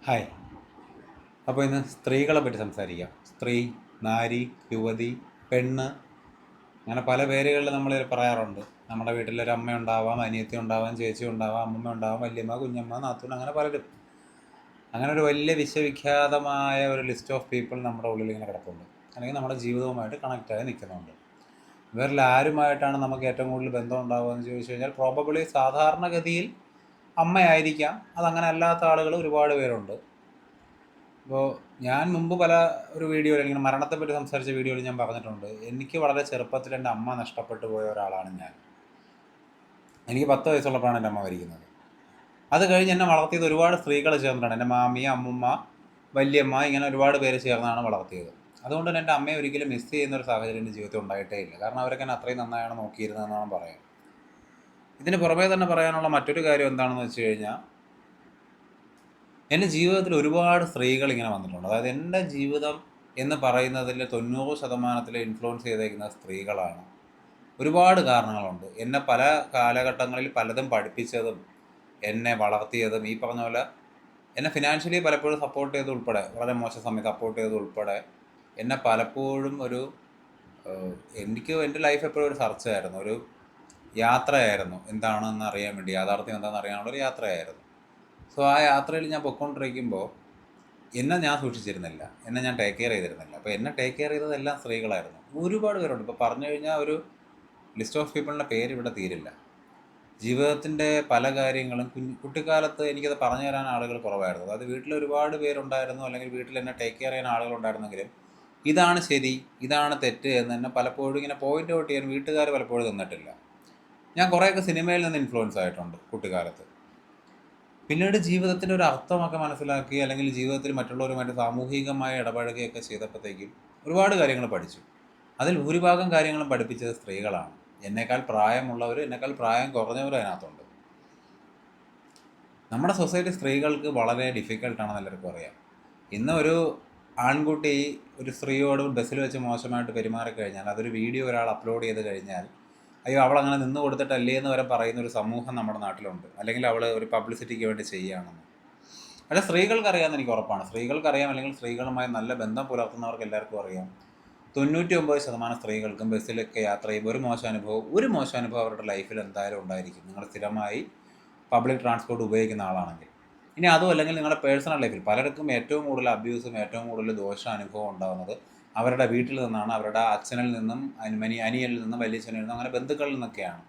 Hi. അപ്പോൾ ഇന്ന് സ്ത്രീകളെ പറ്റി സംസാരിക്കാം. സ്ത്രീ, നാരി, യുവതി, പെണ്ണ്, അങ്ങനെ പല പേരുകളിൽ നമ്മൾ പറയാറുണ്ട്. നമ്മുടെ വീട്ടിലൊരു അമ്മ ഉണ്ടാവാം, അനിയത്തി ഉണ്ടാവാം, ചേച്ചി ഉണ്ടാവാം, അമ്മമ്മ ഉണ്ടാവാം, വല്യമ്മ, കുഞ്ഞമ്മ, നാത്തൂൻ, അങ്ങനെ പലരും. അങ്ങനെ ഒരു വലിയ വിശ്വവിഖ്യാതമായ ഒരു ലിസ്റ്റ് ഓഫ് പീപ്പിൾ നമ്മുടെ ഉള്ളിൽ ഇങ്ങനെ കിടപ്പുണ്ട്, അല്ലെങ്കിൽ നമ്മുടെ ജീവിതവുമായിട്ട് കണക്റ്റായി നിൽക്കുന്നുണ്ട്. ഇവരിൽ ആരുമായിട്ടാണ് നമുക്ക് ഏറ്റവും കൂടുതൽ ബന്ധം ഉണ്ടാവുക എന്ന് ചോദിച്ചു കഴിഞ്ഞാൽ പ്രോബബിളി സാധാരണഗതിയിൽ അമ്മയായിരിക്കാം. അതങ്ങനെ അല്ലാത്ത ആളുകൾ ഒരുപാട് പേരുണ്ട്. ഇപ്പോൾ ഞാൻ മുമ്പ് പല ഒരു വീഡിയോയിൽ ഇങ്ങനെ മരണത്തെപ്പറ്റി സംസാരിച്ച വീഡിയോയിൽ ഞാൻ പറഞ്ഞിട്ടുണ്ട്. എനിക്ക് വളരെ ചെറുപ്പത്തിൽ എൻ്റെ അമ്മ നഷ്ടപ്പെട്ടു പോയ ഒരാളാണ് ഞാൻ. എനിക്ക് 10 വയസ്സുള്ളപ്പോഴാണ് എൻ്റെ അമ്മ മരിക്കുന്നത്. അത് കഴിഞ്ഞ് എന്നെ വളർത്തിയത് ഒരുപാട് സ്ത്രീകൾ ചേർന്നിട്ടാണ്. എൻ്റെ മാമി, അമ്മുമ്മ, വല്യമ്മ, ഇങ്ങനെ ഒരുപാട് പേര് ചേർന്നാണ് വളർത്തിയത്. അതുകൊണ്ട് തന്നെ എൻ്റെ അമ്മയെ ഒരിക്കലും മിസ് ചെയ്യുന്ന ഒരു സാഹചര്യം എൻ്റെ ജീവിതത്തിൽ ഉണ്ടായിട്ടേ ഇല്ല. കാരണം അവരൊക്കെ എന്നെ അത്രയും നന്നായാണ് നോക്കിയിരുന്നതെന്നാണ് പറയാം. ഇതിന് പുറമേ തന്നെ പറയാനുള്ള മറ്റൊരു കാര്യം എന്താണെന്ന് വെച്ച് കഴിഞ്ഞാൽ, എൻ്റെ ജീവിതത്തിൽ ഒരുപാട് സ്ത്രീകൾ ഇങ്ങനെ വന്നിട്ടുണ്ട്. അതായത് എൻ്റെ ജീവിതം എന്ന് പറയുന്നതിൽ 90% ഇൻഫ്ലുവൻസ് ചെയ്തേക്കുന്നത് സ്ത്രീകളാണ്. ഒരുപാട് കാരണങ്ങളുണ്ട്. എന്നെ പല കാലഘട്ടങ്ങളിൽ പലതും പഠിപ്പിച്ചതും എന്നെ വളർത്തിയതും ഈ പറഞ്ഞ പോലെ എന്നെ ഫിനാൻഷ്യലി പലപ്പോഴും സപ്പോർട്ട് ചെയ്ത് ഉൾപ്പെടെ, വളരെ മോശം സമയത്ത് സപ്പോർട്ട് ചെയ്ത് ഉൾപ്പെടെ എന്നെ പലപ്പോഴും എനിക്ക് എൻ്റെ ലൈഫ് എപ്പോഴും ഒരു ചർച്ചയായിരുന്നു, ഒരു യാത്രയായിരുന്നു. എന്താണെന്ന് അറിയാൻ വേണ്ടി, യാഥാർത്ഥ്യം എന്താണെന്ന് അറിയാനുള്ള ഒരു യാത്രയായിരുന്നു. സോ ആ യാത്രയിൽ ഞാൻ പൊയ്ക്കൊണ്ടിരിക്കുമ്പോൾ എന്നെ ഞാൻ സൂക്ഷിച്ചിരുന്നില്ല, എന്നെ ഞാൻ ടേക്ക് കെയർ ചെയ്തിരുന്നില്ല. അപ്പോൾ എന്നെ ടേക്ക് കെയർ ചെയ്തതെല്ലാം സ്ത്രീകളായിരുന്നു. ഒരുപാട് പേരുണ്ട്. ഇപ്പോൾ പറഞ്ഞു കഴിഞ്ഞാൽ ഒരു ലിസ്റ്റ് ഓഫ് പീപ്പിളിൻ്റെ പേര് ഇവിടെ തീരില്ല. ജീവിതത്തിൻ്റെ പല കാര്യങ്ങളും കുട്ടിക്കാലത്ത് എനിക്കത് പറഞ്ഞു തരാൻ ആളുകൾ കുറവായിരുന്നു. അതായത് വീട്ടിൽ ഒരുപാട് പേരുണ്ടായിരുന്നു, അല്ലെങ്കിൽ വീട്ടിൽ എന്നെ ടേക്ക് കെയർ ചെയ്യാൻ ആളുകളുണ്ടായിരുന്നെങ്കിലും ഇതാണ് ശരി, ഇതാണ് തെറ്റ് എന്ന് എന്നെ പലപ്പോഴും ഇങ്ങനെ പോയിൻ്റ് ഔട്ട് ചെയ്യാൻ വീട്ടുകാർ പലപ്പോഴും തന്നിട്ടില്ല. ഞാൻ കുറേയൊക്കെ സിനിമയിൽ നിന്ന് ഇൻഫ്ലുവൻസ് ആയിട്ടുണ്ട് കുട്ടിക്കാലത്ത്. പിന്നീട് ജീവിതത്തിൻ്റെ ഒരു അർത്ഥമൊക്കെ മനസ്സിലാക്കി, അല്ലെങ്കിൽ ജീവിതത്തിൽ മറ്റുള്ളവരുമായിട്ട് സാമൂഹികമായി ഇടപഴകുകയൊക്കെ ചെയ്തപ്പോഴത്തേക്കും ഒരുപാട് കാര്യങ്ങൾ പഠിച്ചു. അതിൽ ഭൂരിഭാഗം കാര്യങ്ങളും പഠിപ്പിച്ചത് സ്ത്രീകളാണ്. എന്നേക്കാൾ പ്രായമുള്ളവർ, എന്നേക്കാൾ പ്രായം കുറഞ്ഞവരും അതിനകത്തുണ്ട്. നമ്മുടെ സൊസൈറ്റി സ്ത്രീകൾക്ക് വളരെ ഡിഫിക്കൽട്ടാണെന്ന് എല്ലാവർക്കും അറിയാം. ഇന്ന് ഒരു ആൺകുട്ടി ഒരു സ്ത്രീയോട് ബസ്സിൽ വെച്ച് മോശമായിട്ട് പെരുമാറിക്കഴിഞ്ഞാൽ, അതൊരു വീഡിയോ ഒരാൾ അപ്ലോഡ് ചെയ്ത് കഴിഞ്ഞാൽ, അയ്യോ അവളങ്ങനെ നിന്ന് കൊടുത്തിട്ടല്ലേ എന്ന് വരെ പറയുന്ന ഒരു സമൂഹം നമ്മുടെ നാട്ടിലുണ്ട്. അല്ലെങ്കിൽ അവൾ ഒരു പബ്ലിസിറ്റിക്ക് വേണ്ടി ചെയ്യുകയാണെന്ന്. പക്ഷേ സ്ത്രീകൾക്കറിയാമെന്ന് എനിക്ക് ഉറപ്പാണ്. സ്ത്രീകൾക്കറിയാം, അല്ലെങ്കിൽ സ്ത്രീകളുമായി നല്ല ബന്ധം പുലർത്തുന്നവർക്ക് എല്ലാവർക്കും അറിയാം. 99% സ്ത്രീകൾക്കും ബസ്സിലൊക്കെ യാത്ര ചെയ്യുമ്പോൾ ഒരു മോശം അനുഭവം അവരുടെ ലൈഫിൽ എന്തായാലും ഉണ്ടായിരിക്കും. നിങ്ങൾ സ്ഥിരമായി പബ്ലിക് ട്രാൻസ്പോർട്ട് ഉപയോഗിക്കുന്ന ആളാണെങ്കിൽ. ഇനി അതും അല്ലെങ്കിൽ നിങ്ങളുടെ പേഴ്സണൽ ലൈഫിൽ പലർക്കും ഏറ്റവും കൂടുതൽ അബ്യൂസും ഏറ്റവും കൂടുതൽ ദോഷാനുഭവം ഉണ്ടാകുന്നത് അവരുടെ വീട്ടിൽ നിന്നാണ്, അവരുടെ അച്ഛനിൽ നിന്നും, അനിയനിൽ നിന്നും, വലിയച്ഛനിൽ നിന്നും, അങ്ങനെ ബന്ധുക്കളിൽ നിന്നൊക്കെയാണ്.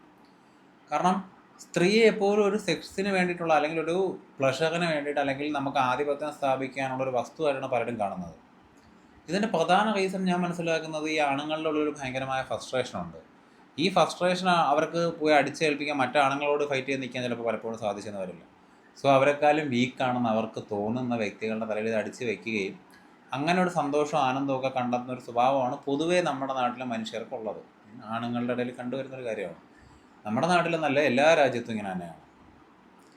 കാരണം സ്ത്രീയെ എപ്പോഴും ഒരു സെക്സിന് വേണ്ടിയിട്ടുള്ള, അല്ലെങ്കിൽ ഒരു പ്ലഷറിന് വേണ്ടിയിട്ട്, അല്ലെങ്കിൽ നമുക്ക് ആധിപത്യം സ്ഥാപിക്കാനുള്ള ഒരു വസ്തുവായിട്ടാണ് പലരും കാണുന്നത്. ഇതിൻ്റെ പ്രധാന റീസൺ ഞാൻ മനസ്സിലാക്കുന്നത്, ഈ ആണുങ്ങളിലുള്ളൊരു ഭയങ്കരമായ ഫ്രസ്ട്രേഷനുണ്ട്. ഈ ഫ്രസ്ട്രേഷൻ അവർക്ക് പോയി അടിച്ചേൽപ്പിക്കാൻ, മറ്റാണുങ്ങളോട് ഫൈറ്റ് ചെയ്ത് നിൽക്കാൻ ചിലപ്പോൾ പലപ്പോഴും സാധിച്ചെന്ന് വരില്ല. സോ അവരെക്കാളും വീക്കാണെന്ന് അവർക്ക് തോന്നുന്ന വ്യക്തികളുടെ തലയിൽ ഇത് അടിച്ച് വയ്ക്കുകയും അങ്ങനെ ഒരു സന്തോഷവും ആനന്ദമൊക്കെ കണ്ടെത്തുന്ന ഒരു സ്വഭാവമാണ് പൊതുവേ നമ്മുടെ നാട്ടിലെ മനുഷ്യർക്കുള്ളത്. ആണുങ്ങളുടെ ഇടയിൽ കണ്ടുവരുന്നൊരു കാര്യമാണ്. നമ്മുടെ നാട്ടിലെന്നല്ല, എല്ലാ രാജ്യത്തും ഇങ്ങനെ തന്നെയാണ്.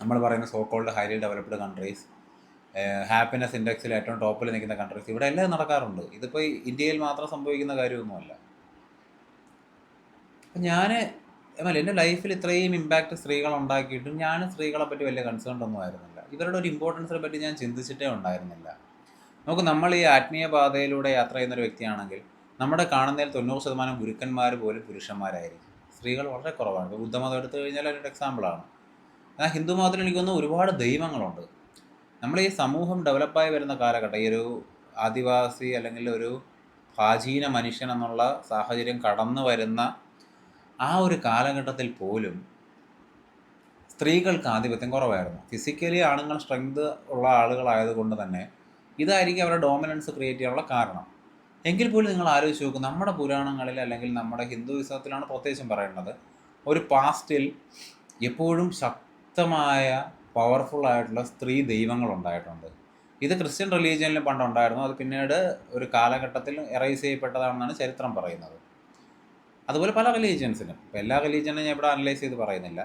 നമ്മൾ പറയുന്ന so called highly developed countries, happiness ഇൻഡെക്സിൽ ഏറ്റവും ടോപ്പിൽ നിൽക്കുന്ന കൺട്രീസ്, ഇവിടെ എല്ലാം നടക്കാറുണ്ട്. ഇതിപ്പോൾ ഇന്ത്യയിൽ മാത്രം സംഭവിക്കുന്ന കാര്യമൊന്നുമല്ല. അപ്പം എൻ്റെ ലൈഫിൽ ഇത്രയും ഇമ്പാക്റ്റ് സ്ത്രീകൾ ഉണ്ടാക്കിയിട്ടും ഞാൻ സ്ത്രീകളെ പറ്റി വലിയ കൺസേൺ ഒന്നും ആയിരുന്നില്ല. ഇവരുടെ ഒരു ഇമ്പോർട്ടൻസിനെ പറ്റി ഞാൻ ചിന്തിച്ചിട്ടേ ഉണ്ടായിരുന്നില്ല. നമ്മൾ ഈ ആത്മീയ പാതയിലൂടെ യാത്ര ചെയ്യുന്നൊരു വ്യക്തിയാണെങ്കിൽ, നമ്മുടെ കാണുന്നതിൽ 90% ഗുരുക്കന്മാർ പോലും പുരുഷന്മാരായിരിക്കും. സ്ത്രീകൾ വളരെ കുറവാണ്. ഇപ്പോൾ ബുദ്ധമതം എടുത്തു കഴിഞ്ഞാൽ അതിൻ്റെ എക്സാമ്പിളാണ്. എന്നാൽ ഹിന്ദു മതത്തിൽ എനിക്ക് തോന്നുന്നു ഒരുപാട് ദൈവങ്ങളുണ്ട്. നമ്മൾ ഈ സമൂഹം ഡെവലപ്പായി വരുന്ന കാലഘട്ടം, ഈ ഒരു ആദിവാസി അല്ലെങ്കിൽ ഒരു പ്രാചീന മനുഷ്യൻ എന്നുള്ള സാഹചര്യം കടന്നു വരുന്ന ആ ഒരു കാലഘട്ടത്തിൽ പോലും സ്ത്രീകൾക്ക് ആധിപത്യം കുറവായിരുന്നു. ഫിസിക്കലി ആണുങ്ങൾ സ്ട്രെങ്ത് ഉള്ള ആളുകളായതുകൊണ്ട് തന്നെ ഇതായിരിക്കും അവരുടെ ഡോമിനൻസ് ക്രിയേറ്റ് ചെയ്യാനുള്ള കാരണം. എങ്കിൽ പോലും നിങ്ങൾ ആലോചിച്ച് നോക്കും, നമ്മുടെ പുരാണങ്ങളിൽ അല്ലെങ്കിൽ നമ്മുടെ ഹിന്ദുയിസത്തിലാണ് പ്രത്യേകിച്ചും പറയുന്നത്, ഒരു പാസ്റ്റിൽ എപ്പോഴും ശക്തമായ പവർഫുൾ ആയിട്ടുള്ള സ്ത്രീ ദൈവങ്ങളുണ്ടായിട്ടുണ്ട്. ഇത് ക്രിസ്ത്യൻ റിലീജിയനിൽ പണ്ടുണ്ടായിരുന്നു. അത് പിന്നീട് ഒരു കാലഘട്ടത്തിൽ എറൈസ് ചെയ്യപ്പെട്ടതാണെന്നാണ് ചരിത്രം പറയുന്നത്. അതുപോലെ പല റിലീജിയൻസിനും. ഇപ്പോൾ എല്ലാ റിലീജിയനും ഞാൻ ഇവിടെ അനലൈസ് ചെയ്ത് പറയുന്നില്ല.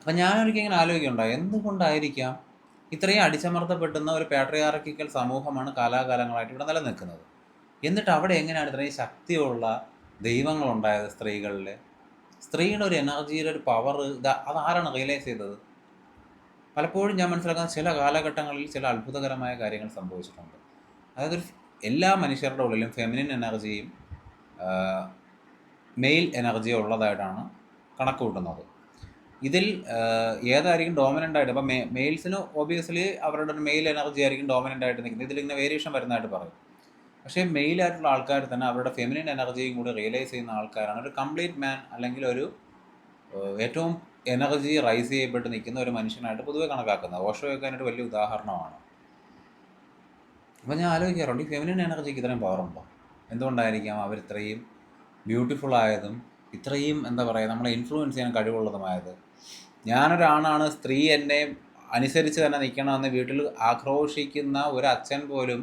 അപ്പം ഞാനൊരിക്കലും ഇങ്ങനെ ആലോചിക്കുന്നുണ്ടോ, എന്തുകൊണ്ടായിരിക്കാം ഇത്രയും അടിച്ചമർത്തപ്പെട്ടുന്ന ഒരു പാട്രിയാർക്കിക്കൽ സമൂഹമാണ് കാലാകാലങ്ങളായിട്ട് ഇവിടെ നിലനിൽക്കുന്നത്. എന്നിട്ട് അവിടെ എങ്ങനെയാണ് ഇത്രയും ശക്തിയുള്ള ദൈവങ്ങളുണ്ടായത് സ്ത്രീകളിൽ? സ്ത്രീയുടെ ഒരു എനർജിയുടെ ഒരു പവർ, അതാരാണ് റിയലൈസ് ചെയ്തത്? പലപ്പോഴും ഞാൻ മനസ്സിലാക്കുന്ന ചില കാലഘട്ടങ്ങളിൽ ചില അത്ഭുതകരമായ കാര്യങ്ങൾ സംഭവിച്ചിട്ടുണ്ട്. അതായത് എല്ലാ മനുഷ്യരുടെ ഉള്ളിലും ഫെമിനിൻ എനർജിയും മെയിൽ എനർജിയും ഉള്ളതായിട്ടാണ് കണക്ക് കൂട്ടുന്നത്. ഇതിൽ ഏതായിരിക്കും ഡോമിനൻ്റ് ആയിട്ട്, ഇപ്പം മെയിൽസിന് ഒബിയസ്ലി അവരുടെ ഒരു മെയിൽ എനർജി ആയിരിക്കും ഡോമിനൻ്റ് ആയിട്ട് നിൽക്കുന്നത്. ഇതിലിങ്ങനെ വേരിയേഷൻ വരുന്നതായിട്ട് പറയും. പക്ഷേ മെയിലായിട്ടുള്ള ആൾക്കാർ തന്നെ അവരുടെ ഫെമിനിൻ എനർജിയും കൂടി റിയലൈസ് ചെയ്യുന്ന ആൾക്കാരാണ് ഒരു കംപ്ലീറ്റ് മാൻ, അല്ലെങ്കിൽ ഒരു ഏറ്റവും എനർജി റൈസ് ചെയ്യപ്പെട്ട് നിൽക്കുന്ന ഒരു മനുഷ്യനായിട്ട് പൊതുവെ കണക്കാക്കുന്നത്. ഓഷോയൊക്കെ അതിനൊരു വലിയ ഉദാഹരണമാണ്. അപ്പോൾ ഞാൻ ആലോചിക്കാറുണ്ട്, ഈ ഫെമിനിൻ എനർജിക്ക് ഇത്രയും പവറുണ്ടോ? എന്തുകൊണ്ടായിരിക്കാം അവർ ഇത്രയും ബ്യൂട്ടിഫുൾ ആയതും ഇത്രയും എന്താ പറയുക നമ്മളെ ഇൻഫ്ലുവൻസ് ചെയ്യാൻ കഴിവുള്ളതുമായത്? ഞാനൊരാണാണ്, സ്ത്രീ എന്നെ അനുസരിച്ച് തന്നെ നിൽക്കണമെന്ന് വീട്ടിൽ ആക്രോശിക്കുന്ന ഒരു അച്ഛൻ പോലും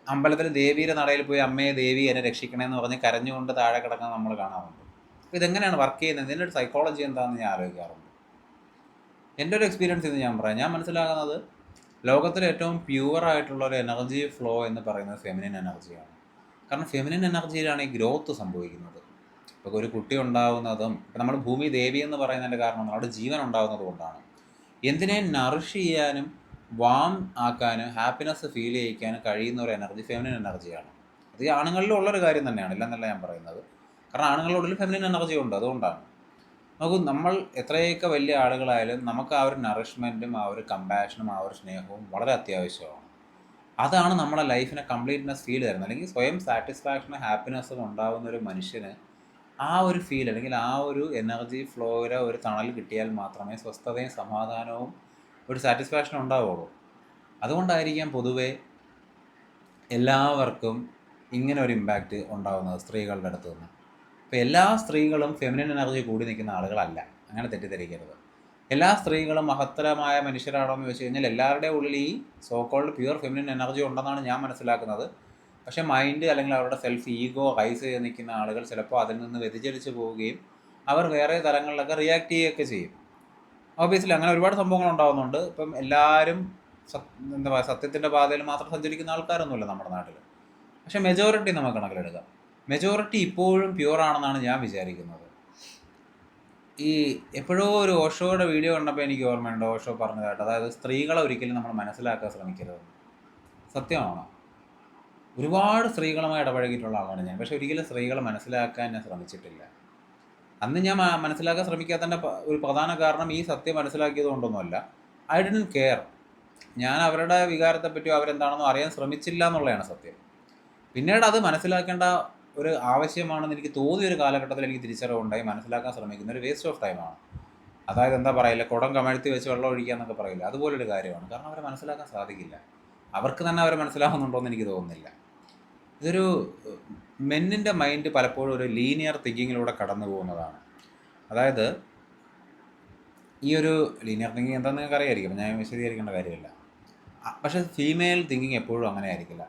അമ്പലത്തിൽ ദേവിയുടെ നടയിൽ പോയി അമ്മയെ ദേവി എന്നെ രക്ഷിക്കണമെന്ന് പറഞ്ഞ് കരഞ്ഞുകൊണ്ട് താഴെ കിടക്കുന്നത് നമ്മൾ കാണാറുണ്ട്. അപ്പോൾ ഇതെങ്ങനെയാണ് വർക്ക് ചെയ്യുന്നത്? ഇതിൻ്റെ ഒരു സൈക്കോളജി എന്താണെന്ന് ഞാൻ ആലോചിക്കാറുണ്ട്. എൻ്റെ ഒരു എക്സ്പീരിയൻസ് ഇത് ഞാൻ പറയാം. ഞാൻ മനസ്സിലാക്കുന്നത് ലോകത്തിലെ ഏറ്റവും പ്യുവറായിട്ടുള്ള ഒരു എനർജി ഫ്ലോ എന്ന് പറയുന്നത് ഫെമിനിൻ എനർജിയാണ്. കാരണം ഫെമിനിൻ എനർജിയിലാണ് ഈ ഗ്രോത്ത് സംഭവിക്കുന്നത്. ഇപ്പോൾ ഒരു കുട്ടി ഉണ്ടാകുന്നതും, ഇപ്പം നമ്മൾ ഭൂമി ദേവി എന്ന് പറയുന്നതിൻ്റെ കാരണം അവിടെ ജീവൻ ഉണ്ടാകുന്നത് കൊണ്ടാണ്. എന്തിനെ നറിഷ് ചെയ്യാനും വാം ആക്കാനും ഹാപ്പിനെസ് ഫീൽ ചെയ്യിക്കാനും കഴിയുന്ന ഒരു എനർജി ഫെമിനിൻ എനർജിയാണ്. അത് ഈ ആണുങ്ങളിലും ഉള്ളൊരു കാര്യം തന്നെയാണ്, ഇല്ലെന്നല്ല ഞാൻ പറയുന്നത്. കാരണം ആണുങ്ങളുടെ ഫെമിനിൻ എനർജി ഉണ്ട്, അതുകൊണ്ടാണ്. നമുക്ക് നമ്മൾ എത്രയൊക്കെ വലിയ ആളുകളായാലും നമുക്ക് ആ ഒരു നറിഷ്മെൻറ്റും ആ ഒരു കമ്പാഷനും ആ ഒരു സ്നേഹവും വളരെ അത്യാവശ്യമാണ്. അതാണ് നമ്മളെ ലൈഫിനെ കംപ്ലീറ്റ്നെസ് ഫീൽ തരുന്നത്. അല്ലെങ്കിൽ സ്വയം സാറ്റിസ്ഫാക്ഷനും ഹാപ്പിനെസ്സും ഉണ്ടാകുന്ന ഒരു മനുഷ്യന് ആ ഒരു ഫീൽ, അല്ലെങ്കിൽ ആ ഒരു എനർജി ഫ്ലോയിലെ ഒരു തണൽ കിട്ടിയാൽ മാത്രമേ സ്വസ്ഥതയും സമാധാനവും ഒരു സാറ്റിസ്ഫാക്ഷനും ഉണ്ടാവുള്ളൂ. അതുകൊണ്ടായിരിക്കാം പൊതുവെ എല്ലാവർക്കും ഇങ്ങനെ ഒരു ഇമ്പാക്റ്റ് ഉണ്ടാകുന്നത് സ്ത്രീകളുടെ അടുത്ത് നിന്ന്. ഇപ്പോൾ എല്ലാ സ്ത്രീകളും ഫെമിനിൻ എനർജി കൂടി നിൽക്കുന്ന ആളുകളല്ല, അങ്ങനെ തെറ്റിദ്ധരിക്കരുത്. എല്ലാ സ്ത്രീകളും മഹത്തരമായ മനുഷ്യരാണോ എന്ന് വെച്ച് കഴിഞ്ഞാൽ എല്ലാവരുടെയും ഉള്ളിൽ ഈ സോക്കോൾഡ് പ്യുവർ ഫെമിനിൻ എനർജി ഉണ്ടെന്നാണ് ഞാൻ മനസ്സിലാക്കുന്നത്. പക്ഷേ മൈൻഡ് അല്ലെങ്കിൽ അവരുടെ സെൽഫ് ഈഗോ റൈസ് ചെയ്ത് നിൽക്കുന്ന ആളുകൾ ചിലപ്പോൾ അതിൽ നിന്ന് വ്യതിചലിച്ച് പോവുകയും അവർ വേറെ തലങ്ങളിലൊക്കെ റിയാക്ട് ചെയ്യുകയൊക്കെ ചെയ്യും. ഓബിയസ്ലി അങ്ങനെ ഒരുപാട് സംഭവങ്ങൾ ഉണ്ടാകുന്നുണ്ട്. ഇപ്പം എല്ലാവരും എന്താ പറയുക സത്യത്തിൻ്റെ പാതയിൽ മാത്രം സഞ്ചരിക്കുന്ന ആൾക്കാരൊന്നുമില്ല നമ്മുടെ നാട്ടിൽ. പക്ഷേ മെജോറിറ്റി നമുക്ക് കണക്കിലെടുക്കാം. മെജോറിറ്റി ഇപ്പോഴും പ്യുവറാണെന്നാണ് ഞാൻ വിചാരിക്കുന്നത്. ഈ എപ്പോഴോ ഒരു ഓഷോയുടെ വീഡിയോ കണ്ടപ്പോൾ എനിക്ക് ഓർമ്മയുണ്ട്, ഓഷോ പറഞ്ഞതായിട്ട്, അതായത് സ്ത്രീകളെ ഒരിക്കലും നമ്മൾ മനസ്സിലാക്കാൻ ശ്രമിക്കരുത്. സത്യമാണ്. ഒരുപാട് സ്ത്രീകളുമായി ഇടപഴകിയിട്ടുള്ള ആളാണ് ഞാൻ, പക്ഷേ ഒരിക്കലും സ്ത്രീകളെ മനസ്സിലാക്കാൻ ഞാൻ ശ്രമിച്ചിട്ടില്ല. അന്ന് ഞാൻ മനസ്സിലാക്കാൻ ശ്രമിക്കാത്തതിൻ്റെ ഒരു പ്രധാന കാരണം ഈ സത്യം മനസ്സിലാക്കിയത് കൊണ്ടൊന്നുമല്ല. I didn't care. ഞാൻ അവരുടെ വികാരത്തെപ്പറ്റിയോ അവരെന്താണെന്നോ അറിയാൻ ശ്രമിച്ചില്ല എന്നുള്ളതാണ് സത്യം. പിന്നീട് അത് മനസ്സിലാക്കേണ്ട ഒരു ആവശ്യമാണെന്ന് എനിക്ക് തോന്നിയൊരു കാലഘട്ടത്തിൽ എനിക്ക് തിരിച്ചറിവുണ്ടായി. മനസ്സിലാക്കാൻ ശ്രമിക്കുന്ന ഒരു വേസ്റ്റ് ഓഫ് ടൈമാണ്. അതായത് എന്താ പറയില്ല, കുടം കമഴ്ത്തി വെച്ച് വെള്ളം ഒഴിക്കുക എന്നൊക്കെ പറയില്ല, അതുപോലൊരു കാര്യമാണ്. കാരണം അവരെ മനസ്സിലാക്കാൻ സാധിക്കില്ല. അവർക്ക് തന്നെ അവരെ മനസ്സിലാകുന്നുണ്ടോ എന്ന് എനിക്ക് തോന്നുന്നില്ല. ഇതൊരു മെന്നിൻ്റെ മൈൻഡ് പലപ്പോഴും ഒരു ലീനിയർ തിങ്കിങ്ങിലൂടെ കടന്നു പോകുന്നതാണ്. അതായത് ഈ ഒരു ലീനിയർ തിങ്കിങ് എന്താണെന്ന് നിങ്ങൾക്ക് അറിയായിരിക്കും, ഞാൻ വിശദീകരിക്കേണ്ട കാര്യമില്ല. പക്ഷേ ഫീമെയിൽ തിങ്കിങ് എപ്പോഴും അങ്ങനെ ആയിരിക്കില്ല.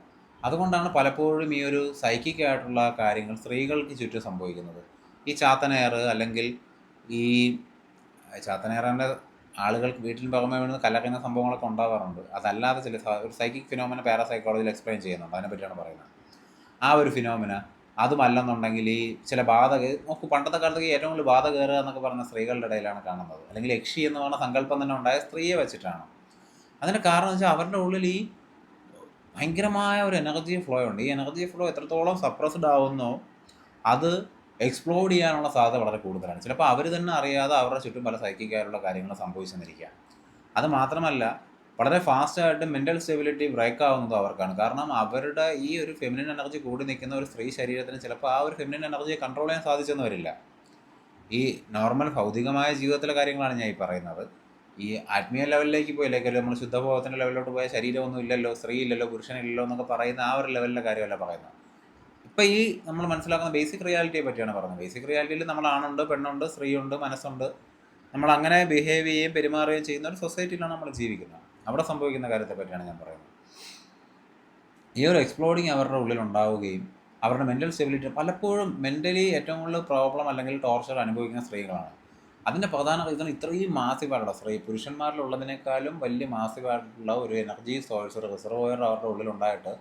അതുകൊണ്ടാണ് പലപ്പോഴും ഈ ഒരു സൈക്കിക് ആയിട്ടുള്ള കാര്യങ്ങൾ സ്ത്രീകൾക്ക് ചുറ്റും സംഭവിക്കുന്നത്. ഈ ചാത്തനയർ, അല്ലെങ്കിൽ ഈ ചാത്തനയറിൻ്റെ ആളുകൾക്ക് വീട്ടിൽ പുറമെ വീണ് കലക്കുന്ന സംഭവങ്ങളൊക്കെ ഉണ്ടാകാറുണ്ട്. അതല്ലാതെ ചില ഒരു സൈക്കിക് ഫിനോമിന പാരാസൈക്കോളജിയിൽ എക്സ്പ്ലെയിൻ ചെയ്യുന്നുണ്ട്, അതിനെപ്പറ്റിയാണ് പറയുന്നത്. ആ ഒരു ഫിനോമിന അതുമല്ലെന്നുണ്ടെങ്കിൽ ഈ ചില ബാധ നോക്കൂ, പണ്ടത്തെ കാലത്തേക്ക് ഏറ്റവും കൂടുതൽ ബാധ കയറുക എന്നൊക്കെ പറഞ്ഞ സ്ത്രീകളുടെ ഇടയിലാണ് കാണുന്നത്. അല്ലെങ്കിൽ യക്ഷി എന്ന് പറഞ്ഞ സങ്കല്പം തന്നെ ഉണ്ടായ സ്ത്രീയെ വെച്ചിട്ടാണ്. അതിൻ്റെ കാരണം വെച്ചാൽ അവരുടെ ഉള്ളിൽ ഈ ഭയങ്കരമായ ഒരു എനർജി ഫ്ലോ ഉണ്ട്. ഈ എനർജി ഫ്ലോ എത്രത്തോളം സപ്രസ്ഡ് ആവുന്നോ അത് എക്സ്പ്ലോഡ് ചെയ്യാനുള്ള സാധ്യത വളരെ കൂടുതലാണ്. ചിലപ്പോൾ അവർ തന്നെ അറിയാതെ അവരുടെ ചുറ്റും പല സൈക്കിക്കായിട്ടുള്ള കാര്യങ്ങൾ സംഭവിച്ചെന്നിരിക്കുക. അത് മാത്രമല്ല, വളരെ ഫാസ്റ്റായിട്ട് മെൻ്റൽ സ്റ്റെബിലിറ്റി ബ്രേക്ക് ആവുന്നതും അവർക്കാണ്. കാരണം അവരുടെ ഈ ഒരു ഫെമിനിൻ എനർജി കൂടി നിൽക്കുന്ന ഒരു സ്ത്രീ ശരീരത്തിന് ചിലപ്പോൾ ആ ഒരു ഫെമിനിൻ എനർജിയെ കൺട്രോൾ ചെയ്യാൻ സാധിച്ചെന്ന് വരില്ല. ഈ നോർമൽ ഭൗതികമായ ജീവിതത്തിലെ കാര്യങ്ങളാണ് ഞാൻ ഈ പറയുന്നത്. ഈ ആത്മീയ ലെവലിലേക്ക് പോയില്ലെങ്കിൽ നമ്മൾ ശുദ്ധബോധത്തിൻ്റെ ലെവലിലോട്ട് പോയ ശരീരമൊന്നും ഇല്ലല്ലോ, സ്ത്രീ ഇല്ലല്ലോ, പുരുഷനില്ലല്ലോ എന്നൊക്കെ പറയുന്ന ആ ഒരു ലെവലിലെ കാര്യമല്ല പറയുന്നത്. ഇപ്പം ഈ നമ്മൾ മനസ്സിലാക്കുന്ന ബേസിക് റിയാലിറ്റിയെ പറ്റിയാണ് പറയുന്നത്. ബേസിക് റിയാലിറ്റിയിൽ നമ്മൾ ആണുണ്ട്, പെണ്ണുണ്ട്, സ്ത്രീയുണ്ട്, മനസ്സുണ്ട്. നമ്മൾ അങ്ങനെ ബിഹേവ് ചെയ്യുകയും പെരുമാറുകയും ചെയ്യുന്ന ഒരു സൊസൈറ്റിയിലാണ് നമ്മൾ ജീവിക്കുന്നത്. അവിടെ സംഭവിക്കുന്ന കാര്യത്തെ പറ്റിയാണ് ഞാൻ പറയുന്നത്. ഈ ഒരു എക്സ്പ്ലോഡിങ് അവരുടെ ഉള്ളിൽ ഉണ്ടാവുകയും അവരുടെ മെൻ്റൽ സ്റ്റെബിലിറ്റി, പലപ്പോഴും മെൻ്റലി ഏറ്റവും കൂടുതൽ പ്രോബ്ലം അല്ലെങ്കിൽ ടോർച്ചർ അനുഭവിക്കുന്ന സ്ത്രീകളാണ്. അതിൻ്റെ പ്രധാന റീസൺ ഇത്രയും മാസീവായിട്ടുള്ള പുരുഷന്മാരിലുള്ളതിനേക്കാളും വലിയ മാസീവായിട്ടുള്ള ഒരു എനർജി സോഴ്സ്, ഒരു റിസർവോയർ അവരുടെ ഉള്ളിലുണ്ടായിട്ട്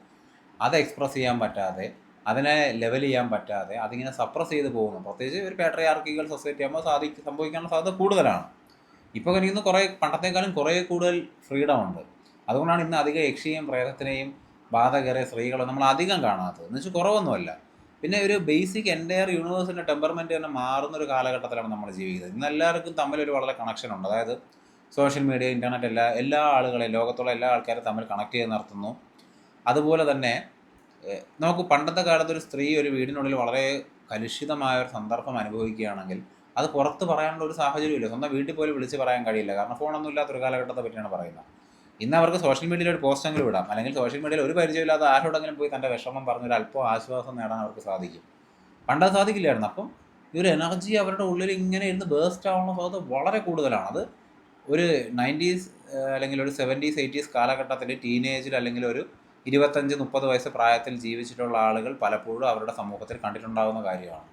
അത് എക്സ്പ്രസ് ചെയ്യാൻ പറ്റാതെ, അതിനെ ലെവൽ ചെയ്യാൻ പറ്റാതെ അതിങ്ങനെ സപ്രസ് ചെയ്ത് പോകുന്നു. പ്രത്യേകിച്ച് ഒരു പാട്രിയാർക്കിക്കൽ സൊസൈറ്റി ആകുമ്പോൾ സംഭവിക്കാനുള്ള സാധ്യത കൂടുതലാണ്. ഇപ്പോൾ എനിക്ക് കുറേ പണ്ടത്തെക്കാളും കുറേ കൂടുതൽ ഫ്രീഡം ഉണ്ട്. അതുകൊണ്ടാണ് ഇന്ന് അധികം യക്ഷിയെയും പ്രേതത്തിനെയും ബാധ കയറിയ സ്ത്രീകളെ നമ്മൾ അധികം കാണാത്തത്. എന്ന് വെച്ചാൽ കുറവൊന്നുമല്ല. പിന്നെ ഒരു ബേസിക് എൻ്റയർ യൂണിവേഴ്സിൻ്റെ ടെമ്പർമെൻറ്റ് തന്നെ മാറുന്നൊരു കാലഘട്ടത്തിലാണ് നമ്മൾ ജീവിക്കുന്നത്. ഇന്ന് എല്ലാവർക്കും തമ്മിലൊരു വളരെ കണക്ഷൻ ഉണ്ട്. അതായത് സോഷ്യൽ മീഡിയ, ഇൻ്റർനെറ്റ് എല്ലാ ആളുകളെയും, ലോകത്തുള്ള എല്ലാ ആൾക്കാരും തമ്മിൽ കണക്ട് ചെയ്ത് നിർത്തുന്നു. അതുപോലെ തന്നെ നോക്കൂ, പണ്ടത്തെ കാലത്ത് ഒരു സ്ത്രീ ഒരു വീടിനുള്ളിൽ വളരെ കലുഷിതമായ ഒരു സന്ദർഭം അനുഭവിക്കുകയാണെങ്കിൽ അത് പുറത്ത് പറയാനുള്ള ഒരു സാഹചര്യമില്ല. സ്വന്തം വീട്ടിൽ പോലും വിളിച്ച് പറയാൻ കഴിയില്ല. കാരണം ഫോണൊന്നും ഇല്ലാത്തൊരു കാലഘട്ടത്തെ പറ്റിയാണ് പറയുന്നത്. ഇന്ന് അവർക്ക് സോഷ്യൽ മീഡിയയിൽ ഒരു പോസ്റ്റെങ്കിലും ഇടാം, അല്ലെങ്കിൽ സോഷ്യൽ മീഡിയയിൽ ഒരു പരിചയമില്ലാതെ ആരോടെങ്കിലും പോയി തൻ്റെ വിഷമം പറഞ്ഞൊരു അല്പം ആശ്വാസം നേടാൻ അവർക്ക് സാധിക്കും. പണ്ടത് സാധിക്കില്ലായിരുന്നു. അപ്പം ഈ ഒരു എനർജി അവരുടെ ഉള്ളിൽ ഇങ്ങനെ ഇരുന്ന് ബേസ്റ്റ് ആവുന്ന സാധ്യത വളരെ കൂടുതലാണ്. അത് ഒരു 90s അല്ലെങ്കിൽ ഒരു 70s 80s കാലഘട്ടത്തിൽ ടീനേജിൽ അല്ലെങ്കിൽ ഒരു 25-30 വയസ്സ് പ്രായത്തിൽ ജീവിച്ചിട്ടുള്ള ആളുകൾ പലപ്പോഴും അവരുടെ സമൂഹത്തിൽ കണ്ടിട്ടുണ്ടാകുന്ന കാര്യമാണ്.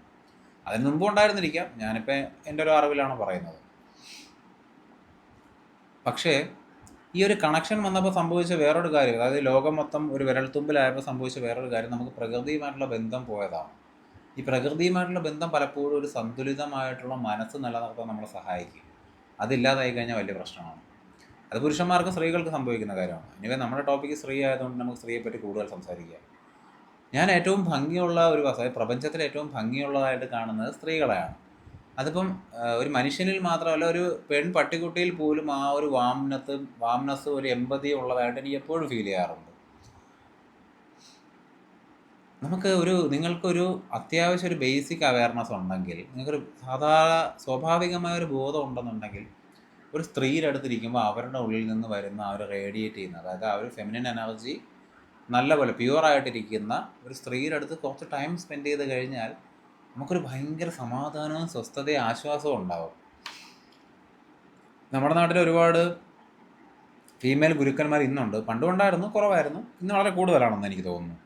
അതിന് മുമ്പ് ഉണ്ടായിരുന്നിരിക്കാം, ഞാനിപ്പോൾ എൻ്റെ ഒരു അറിവിലാണ് പറയുന്നത്. പക്ഷേ ഈ ഒരു കണക്ഷൻ വന്നപ്പോൾ സംഭവിച്ച വേറൊരു കാര്യം, അതായത് ലോകം മൊത്തം ഒരു വിരൽത്തുമ്പിലായപ്പോൾ സംഭവിച്ച വേറൊരു കാര്യം, നമുക്ക് പ്രകൃതിയുമായിട്ടുള്ള ബന്ധം പോയതാണ്. ഈ പ്രകൃതിയുമായിട്ടുള്ള ബന്ധം പലപ്പോഴും ഒരു സന്തുലിതമായിട്ടുള്ള മനസ്സ് നിലനിർത്താൻ നമ്മളെ സഹായിക്കും. അതില്ലാതായി കഴിഞ്ഞാൽ വലിയ പ്രശ്നമാണ്. അത് പുരുഷന്മാർക്കും സ്ത്രീകൾക്ക് സംഭവിക്കുന്ന കാര്യമാണ്. ഇനിവേ നമ്മുടെ ടോപ്പിക്ക് സ്ത്രീ ആയതുകൊണ്ട് നമുക്ക് സ്ത്രീയെപ്പറ്റി കൂടുതൽ സംസാരിക്കാം. ഞാൻ ഏറ്റവും ഭംഗിയുള്ള ഒരു വസ്തു, പ്രപഞ്ചത്തിൽ ഏറ്റവും ഭംഗിയുള്ളതായിട്ട് കാണുന്നത് സ്ത്രീകളെയാണ്. അതിപ്പം ഒരു മനുഷ്യനിൽ മാത്രമല്ല, ഒരു പട്ടിക്കുട്ടിയിൽ പോലും ആ ഒരു വാംനസ്, ഒരു എമ്പതി ഉള്ളതായിട്ട് എനിക്ക് എപ്പോഴും ഫീൽ ചെയ്യാറുണ്ട്. നിങ്ങൾക്കൊരു അത്യാവശ്യം ഒരു ബേസിക് അവയർനെസ് ഉണ്ടെങ്കിൽ, നിങ്ങൾക്കൊരു സ്വാഭാവികമായൊരു ബോധം ഉണ്ടെന്നുണ്ടെങ്കിൽ, ഒരു സ്ത്രീയുടെ അടുത്തിരിക്കുമ്പോൾ അവരുടെ ഉള്ളിൽ നിന്ന് വരുന്ന ആ ഒരു റേഡിയേറ്റ് ചെയ്യുന്ന, അതായത് ആ ഒരു ഫെമിനിൻ എനർജി നല്ലപോലെ പ്യുവറായിട്ടിരിക്കുന്ന ഒരു സ്ത്രീയുടെ അടുത്ത് കുറച്ച് ടൈം സ്പെൻഡ് ചെയ്ത് കഴിഞ്ഞാൽ നമുക്കൊരു ഭയങ്കര സമാധാനവും സ്വസ്ഥതയും ആശ്വാസവും ഉണ്ടാവും. നമ്മുടെ നാട്ടിൽ ഒരുപാട് ഫീമെയിൽ ഗുരുക്കന്മാർ ഇന്നുണ്ട്. പണ്ടുണ്ടായിരുന്നു, കുറവായിരുന്നു. ഇന്ന് വളരെ കൂടുതലാണെന്ന് എനിക്ക് തോന്നുന്നു.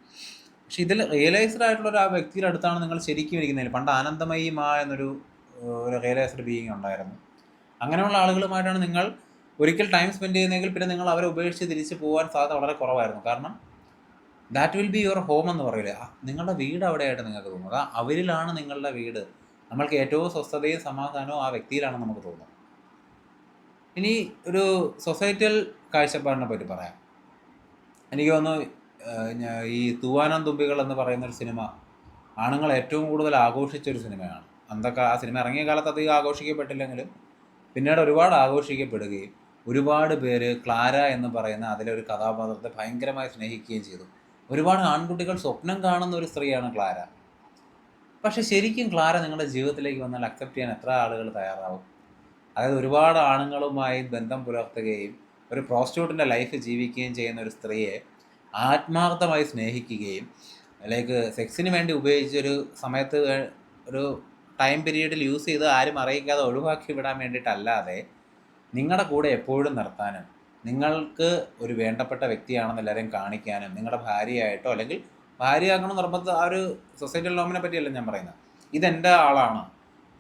പക്ഷെ ഇതിൽ റിയലൈസ്ഡ് ആയിട്ടുള്ള ആ വ്യക്തിയുടെ അടുത്താണ് നിങ്ങൾ ശരിക്കും ഇരിക്കുന്നതിൽ. പണ്ട് ആനന്ദമയി എന്നൊരു റിയലൈസ്ഡ് ബീയിങ് ഉണ്ടായിരുന്നു. അങ്ങനെയുള്ള ആളുകളുമായിട്ടാണ് നിങ്ങൾ ഒരിക്കൽ ടൈം സ്പെൻഡ് ചെയ്യുന്നതെങ്കിൽ പിന്നെ നിങ്ങൾ അവരെ ഉപേക്ഷിച്ച് തിരിച്ച് പോകാൻ സാധ്യത വളരെ കുറവായിരുന്നു. കാരണം that will be your home എന്ന് പറയില്ലേ, നിങ്ങളുടെ വീട് അവിടെയായിട്ട് നിങ്ങൾക്ക് തോന്നുന്നത്. അവരിലാണ് നിങ്ങളുടെ വീട്. നമ്മൾക്ക് ഏറ്റവും സ്വസ്ഥതയും സമാധാനവും ആ വ്യക്തിയിലാണെന്ന് നമുക്ക് തോന്നും. ഇനി ഒരു സൊസൈറ്റൽ കാഴ്ചപ്പാടിനെ പറ്റി പറയാം. എനിക്ക് തോന്നുന്നു ഈ തൂവാനം തുമ്പികൾ എന്ന് പറയുന്നൊരു സിനിമ ആണുങ്ങൾ ഏറ്റവും കൂടുതൽ ആഘോഷിച്ചൊരു സിനിമയാണ്. അന്നൊക്കെ ആ സിനിമ ഇറങ്ങിയ കാലത്ത് അധികം ആഘോഷിക്കപ്പെട്ടില്ലെങ്കിലും പിന്നീട് ഒരുപാട് ആഘോഷിക്കപ്പെടുകയും ഒരുപാട് പേര് ക്ലാര എന്ന് പറയുന്ന അതിലൊരു കഥാപാത്രത്തെ ഭയങ്കരമായി സ്നേഹിക്കുകയും ചെയ്തു. ഒരുപാട് ആൺകുട്ടികൾ സ്വപ്നം കാണുന്ന ഒരു സ്ത്രീയാണ് ക്ലാര. പക്ഷെ ശരിക്കും ക്ലാര നിങ്ങളുടെ ജീവിതത്തിലേക്ക് വന്നാൽ അക്സെപ്റ്റ് ചെയ്യാൻ എത്ര ആളുകൾ തയ്യാറാവും? അതായത് ഒരുപാട് ആണുങ്ങളുമായി ബന്ധം പുലർത്തുകയും ഒരു പ്രോസ്റ്റിറ്റ്യൂട്ടിൻ്റെ ലൈഫ് ജീവിക്കുകയും ചെയ്യുന്ന ഒരു സ്ത്രീയെ ആത്മാർത്ഥമായി സ്നേഹിക്കുകയും സെക്സിന് വേണ്ടി ഉപയോഗിച്ചൊരു സമയത്ത് ഒരു ടൈം പീരീഡിൽ യൂസ് ചെയ്ത് ആരും അറിയിക്കാതെ ഒഴിവാക്കി വിടാൻ വേണ്ടിയിട്ടല്ലാതെ നിങ്ങളുടെ കൂടെ എപ്പോഴും നിർത്താനും നിങ്ങൾക്ക് ഒരു വേണ്ടപ്പെട്ട വ്യക്തിയാണെന്ന് എല്ലാവരെയും കാണിക്കാനും, നിങ്ങളുടെ ഭാര്യയായിട്ടോ അല്ലെങ്കിൽ ഭാര്യയാക്കണം നിർബന്ധം, ആ ഒരു സൊസൈറ്റൽ നോമിനെ പറ്റിയല്ല ഞാൻ പറയുന്നത്. ഇതെൻ്റെ ആളാണ്,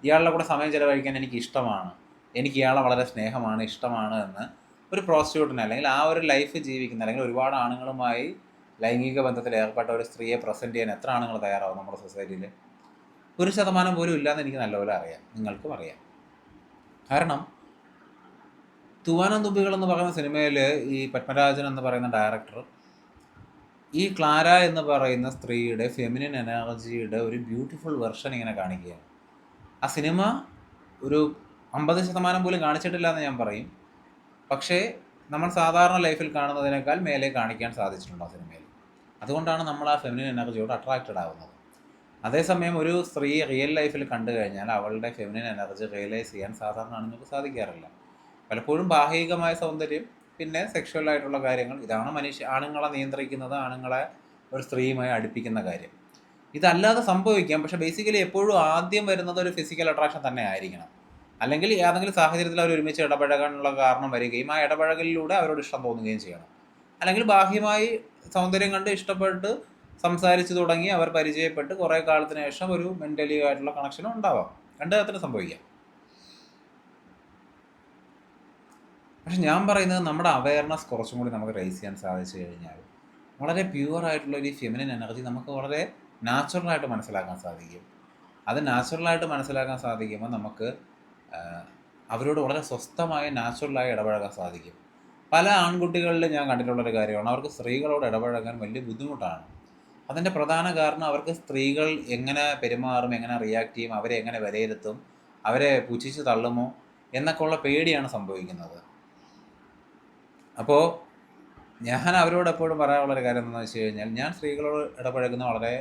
ഇയാളുടെ കൂടെ സമയം ചിലവഴിക്കാൻ എനിക്ക് ഇഷ്ടമാണ്, എനിക്ക് ഇയാളെ വളരെ സ്നേഹമാണ്, ഇഷ്ടമാണ് എന്ന് ഒരു പ്രോസ്റ്റിറ്റ്യൂട്ടിന് അല്ലെങ്കിൽ ആ ഒരു ലൈഫ് ജീവിക്കുന്ന അല്ലെങ്കിൽ ഒരുപാട് ആണുങ്ങളുമായി ലൈംഗിക ബന്ധത്തിൽ ഏർപ്പെട്ട ഒരു സ്ത്രീയെ പ്രസൻറ്റ് ചെയ്യാൻ എത്ര ആണുങ്ങൾ തയ്യാറാവും നമ്മുടെ സൊസൈറ്റിയിൽ? 1% പോലും ഇല്ലയെന്ന് എനിക്ക് നല്ലപോലെ അറിയാം, നിങ്ങൾക്കും അറിയാം. കാരണം തൂവാനം തുമ്പികൾ എന്ന് പറയുന്ന സിനിമയിൽ ഈ പത്മരാജൻ എന്ന് പറയുന്ന ഡയറക്ടർ ഈ ക്ലാര എന്ന് പറയുന്ന സ്ത്രീയുടെ ഫെമിനിൻ എനർജിയുടെ ഒരു ബ്യൂട്ടിഫുൾ വെർഷൻ ഇങ്ങനെ കാണിക്കുകയാണ്. ആ സിനിമ ഒരു 50% പോലും കാണിച്ചിട്ടില്ല എന്ന് ഞാൻ പറയും. പക്ഷേ നമ്മൾ സാധാരണ ലൈഫിൽ കാണുന്നതിനേക്കാൾ മേലെ കാണിക്കാൻ സാധിച്ചിട്ടുണ്ട് ആ സിനിമയിൽ. അതുകൊണ്ടാണ് നമ്മൾ ആ ഫെമിനിൻ എനർജിയോട് അട്രാക്റ്റഡ് ആവുന്നത്. അതേസമയം ഒരു സ്ത്രീ റിയൽ ലൈഫിൽ കണ്ടു കഴിഞ്ഞാൽ അവളുടെ ഫെമിനിൻ എനർജി റിയലൈസ് ചെയ്യാൻ സാധാരണ ആണുങ്ങൾക്ക് സാധിക്കാറില്ല. പലപ്പോഴും ബാഹികമായ സൗന്ദര്യം, പിന്നെ സെക്ഷുവലായിട്ടുള്ള കാര്യങ്ങൾ, ഇതാണ് ആണുങ്ങളെ നിയന്ത്രിക്കുന്നത്, ആണുങ്ങളെ ഒരു സ്ത്രീയുമായി അടുപ്പിക്കുന്ന കാര്യം. ഇതല്ലാതെ സംഭവിക്കാം. പക്ഷേ ബേസിക്കലി എപ്പോഴും ആദ്യം വരുന്നത് ഒരു ഫിസിക്കൽ അട്രാക്ഷൻ തന്നെ ആയിരിക്കണം. അല്ലെങ്കിൽ ഏതെങ്കിലും സാഹചര്യത്തിൽ അവർ ഒരുമിച്ച് ഇടപഴകാനുള്ള കാരണം വരികയും ആ ഇടപഴകലിലൂടെ അവരോട് ഇഷ്ടം തോന്നുകയും ചെയ്യണം. അല്ലെങ്കിൽ ബാഹ്യമായി സൗന്ദര്യം കണ്ട് ഇഷ്ടപ്പെട്ട് സംസാരിച്ച് തുടങ്ങി അവർ പരിചയപ്പെട്ട് കുറേ കാലത്തിന് ശേഷം ഒരു മെൻ്റലി ആയിട്ടുള്ള കണക്ഷനും ഉണ്ടാവാം. രണ്ട് തരത്തിന് സംഭവിക്കാം. പക്ഷെ ഞാൻ പറയുന്നത് നമ്മുടെ അവയർനെസ് കുറച്ചും കൂടി നമുക്ക് റേസ് ചെയ്യാൻ സാധിച്ചു കഴിഞ്ഞാൽ വളരെ പ്യുവറായിട്ടുള്ള ഒരു ഫെമിനിൻ എനർജി നമുക്ക് വളരെ നാച്ചുറലായിട്ട് മനസ്സിലാക്കാൻ സാധിക്കും. അത് നാച്ചുറലായിട്ട് മനസ്സിലാക്കാൻ സാധിക്കുമ്പോൾ നമുക്ക് അവരോട് വളരെ സ്വസ്ഥമായ നാച്ചുറലായി ഇടപഴകാൻ സാധിക്കും. പല ആൺകുട്ടികളിലും ഞാൻ കണ്ടിട്ടുള്ളൊരു കാര്യമാണ്, അവർക്ക് സ്ത്രീകളോട് ഇടപഴകാൻ വലിയ ബുദ്ധിമുട്ടാണ്. അതിൻ്റെ പ്രധാന കാരണം അവർക്ക് സ്ത്രീകൾ എങ്ങനെ പെരുമാറും, എങ്ങനെ റിയാക്ട് ചെയ്യും, അവരെ എങ്ങനെ വിലയിരുത്തും, അവരെ പുച്ഛിച്ച് തള്ളുമോ എന്നൊക്കെ ഉള്ള പേടിയാണ് സംഭവിക്കുന്നത്. അപ്പോൾ ഞാൻ അവരോട് എപ്പോഴും പറയാനുള്ളൊരു കാര്യം എന്താണെന്ന് വെച്ച് കഴിഞ്ഞാൽ, ഞാൻ സ്ത്രീകളോട് ഇടപഴകുന്നത് വളരെ